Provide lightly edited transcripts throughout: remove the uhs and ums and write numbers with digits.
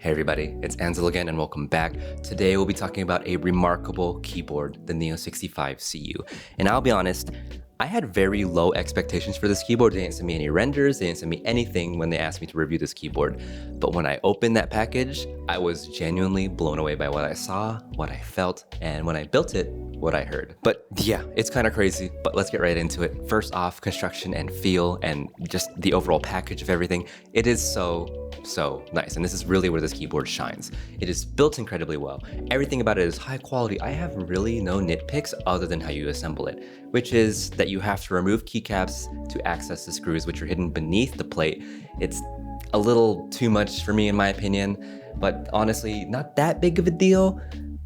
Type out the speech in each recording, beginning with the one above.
Hey everybody, it's Ansel again and welcome back. Today we'll be talking about a remarkable keyboard, the Neo65 CU. And I'll be honest, I had very low expectations for this keyboard. They didn't send me any renders, they didn't send me anything when they asked me to review this keyboard. But when I opened that package, I was genuinely blown away by what I saw, what I felt, and when I built it, what I heard. But yeah, it's kind of crazy, but let's get right into it. First off, construction and feel and just the overall package of everything. It is so nice, and this is really where this keyboard shines. It is built incredibly well. Everything about it is high quality. I have really no nitpicks other than how you assemble it, which is that you have to remove keycaps to access the screws, which are hidden beneath the plate. It's a little too much for me in my opinion, but honestly, not that big of a deal.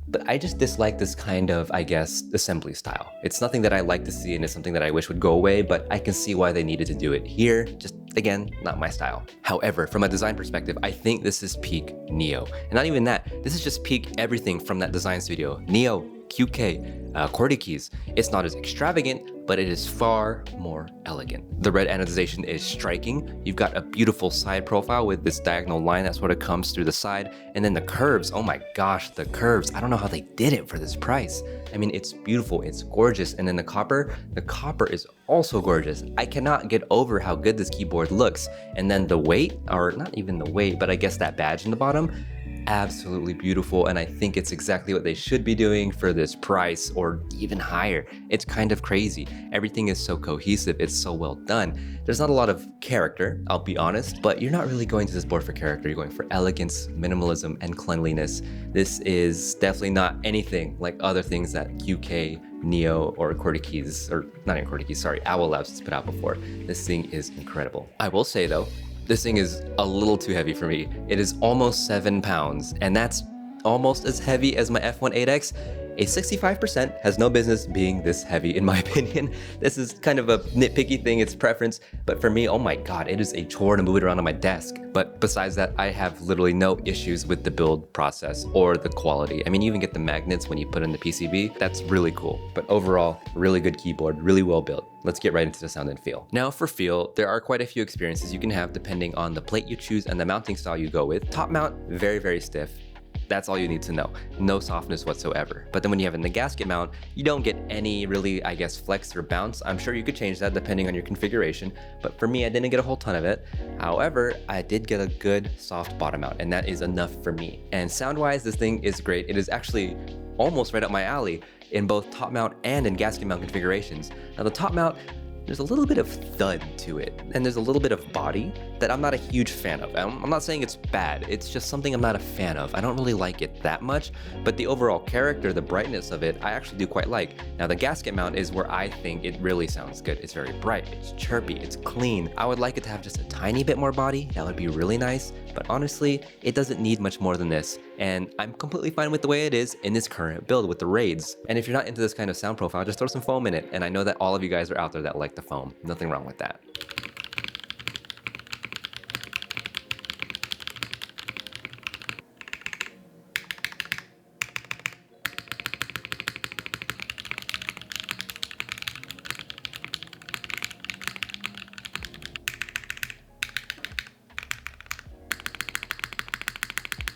But I just dislike this kind of, I guess, assembly style. It's nothing that I like to see and it's something that I wish would go away, but I can see why they needed to do it here. Just, again, not my style. However, from a design perspective, I think this is peak Neo. And not even that, this is just peak everything from that design studio. Neo, QK, QWERTY keys. It's not as extravagant, but it is far more elegant. The red anodization is striking. You've got a beautiful side profile with this diagonal line that sort of comes through the side. And then the curves, oh my gosh, the curves. I don't know how they did it for this price. I mean, it's beautiful, it's gorgeous. And then the copper is also gorgeous. I cannot get over how good this keyboard looks. And then the weight, or not even the weight, but I guess that badge in the bottom, absolutely beautiful, and I think it's exactly what they should be doing for this price or even higher. It's kind of crazy. Everything is so cohesive, it's so well done. There's not a lot of character, I'll be honest, but you're not really going to this board for character. You're going for elegance, minimalism, and cleanliness. This is definitely not anything like other things that QK, Neo, or QWERTY keys, or not even QWERTY keys, sorry, Owl Labs has put out before. This thing is incredible. I will say though, this thing is a little too heavy for me. It is almost 7 pounds, and that's almost as heavy as my F1.8X. A 65% has no business being this heavy, in my opinion. This is kind of a nitpicky thing, it's preference, but for me, oh my god, it is a chore to move it around on my desk. But besides that, I have literally no issues with the build process or the quality. I mean, you even get the magnets when you put in the PCB. That's really cool. But overall, really good keyboard, really well built. Let's get right into the sound and feel. Now for feel, there are quite a few experiences you can have depending on the plate you choose and the mounting style you go with. Top mount, very stiff. That's all you need to know. No softness whatsoever. But then when you have it in the gasket mount, you don't get any really, I guess, flex or bounce. I'm sure you could change that depending on your configuration, but for me, I didn't get a whole ton of it. However, I did get a good soft bottom mount, and that is enough for me. And sound-wise, this thing is great. It is actually almost right up my alley in both top mount and in gasket mount configurations. Now the top mount, there's a little bit of thud to it, and there's a little bit of body that I'm not a huge fan of. I'm not saying it's bad, it's just something I'm not a fan of. I don't really like it that much, but the overall character, the brightness of it, I actually do quite like. Now the gasket mount is where I think it really sounds good. It's very bright, it's chirpy, it's clean. I would like it to have just a tiny bit more body, that would be really nice, but honestly, it doesn't need much more than this, and I'm completely fine with the way it is in this current build with the raids. And if you're not into this kind of sound profile, just throw some foam in it, and I know that all of you guys are out there that like the foam. Nothing wrong with that.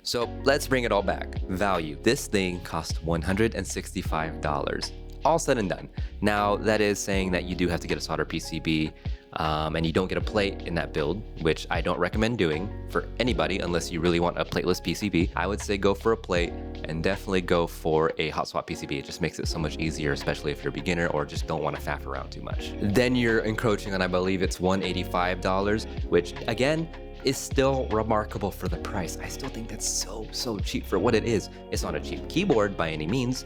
So let's bring it all back. Value. This thing cost $165. All said and done. Now that is saying that you do have to get a solder PCB and you don't get a plate in that build, which I don't recommend doing for anybody unless you really want a plateless PCB. I would say go for a plate and definitely go for a hot swap PCB. It just makes it so much easier, especially if you're a beginner or just don't want to faff around too much. Then you're encroaching on, I believe it's $185, which again, is still remarkable for the price. I still think that's so cheap for what it is. It's not a cheap keyboard by any means,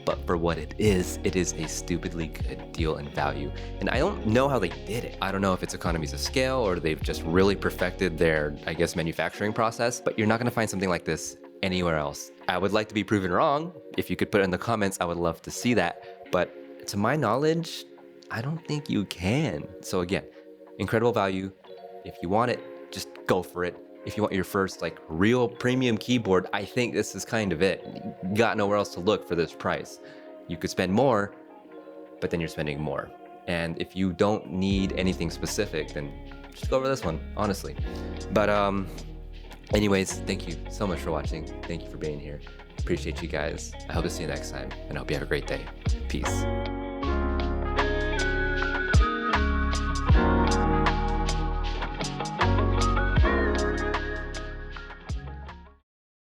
but for what it is a stupidly good deal and value. And I don't know how they did it. I don't know if it's economies of scale or they've just really perfected their, I guess, manufacturing process, but you're not gonna find something like this anywhere else. I would like to be proven wrong. If you could put it in the comments, I would love to see that. But to my knowledge, I don't think you can. So again, incredible value. If you want it, just go for it. If you want your first like real premium keyboard, I think this is kind of it. You got nowhere else to look for this price. You could spend more, but then you're spending more. And if you don't need anything specific, then just go over this one, honestly. But Anyways, thank you so much for watching. Thank you for being here. Appreciate you guys. I hope to see you next time, and I hope you have a great day. Peace.